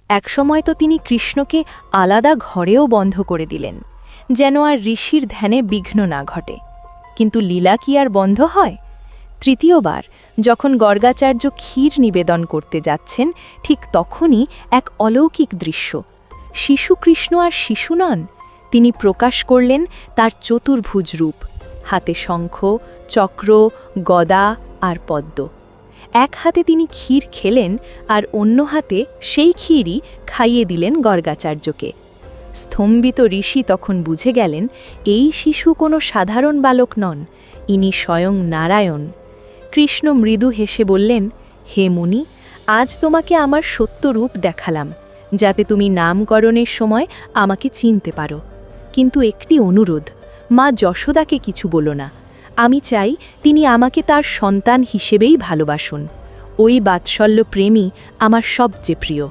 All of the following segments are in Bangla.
একসময় তো তিনি কৃষ্ণকে আলাদা ঘরেও বন্ধ করে দিলেন, যেন আর ঋষির ধ্যানে বিঘ্ন না ঘটে। কিন্তু লীলা কি আর বন্ধ হয়? তৃতীয়বার যখন গর্গাচার্য ক্ষীর নিবেদন করতে যাচ্ছেন, ঠিক তখনই এক অলৌকিক দৃশ্য। শিশু কৃষ্ণ আর শিশু নন, তিনি প্রকাশ করলেন তার চতুর্ভুজ রূপ, হাতে শঙ্খ, চক্র, গদা আর পদ্ম। এক হাতে তিনি ক্ষীর খেলেন আর অন্য হাতে সেই ক্ষীরই খাইয়ে দিলেন গর্গাচার্যকে। স্তম্ভিত ঋষি তখন বুঝে গেলেন এই শিশু কোনো সাধারণ বালক নন, ইনি স্বয়ং নারায়ণ। কৃষ্ণ মৃদু হেসে বললেন, হে মুনি, আজ তোমাকে আমার সত্য রূপ দেখালাম, যাতে তুমি নামকরণের সময় আমাকে চিনতে পারো। কিন্তু একটি অনুরোধ, মা যশোদাকে কিছু বলো না। আমি চাই তিনি আমাকে তার সন্তান হিসেবেই ভালোবাসুন। ওই বাৎসল্য প্রেমই আমার সবচেয়ে প্রিয়।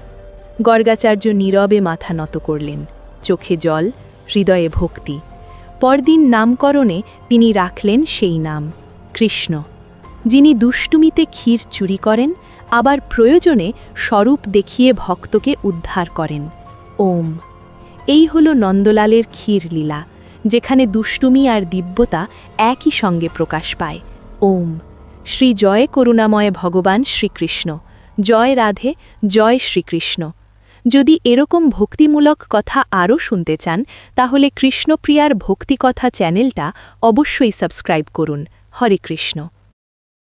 গর্গাচার্য নীরবে মাথা নত করলেন, চোখে জল, হৃদয়ে ভক্তি। পরদিন নামকরণে তিনি রাখলেন সেই নাম, কৃষ্ণ, যিনি দুষ্টুমিতে ক্ষীর চুরি করেন, আবার প্রয়োজনে স্বরূপ দেখিয়ে ভক্তকে উদ্ধার করেন। ওম। এই হল নন্দলালের ক্ষীর লীলা, যেখানে দুষ্টুমি আর দিব্যতা একই সঙ্গে প্রকাশ পায়। ওম। শ্রী জয় করুণাময় ভগবান শ্রীকৃষ্ণ, জয় রাধে, জয় শ্রীকৃষ্ণ। যদি এরকম ভক্তিমূলক কথা আরও শুনতে চান, তাহলে কৃষ্ণপ্রিয়ার ভক্তিকথা চ্যানেলটা অবশ্যই সাবস্ক্রাইব করুন। হরে কৃষ্ণ।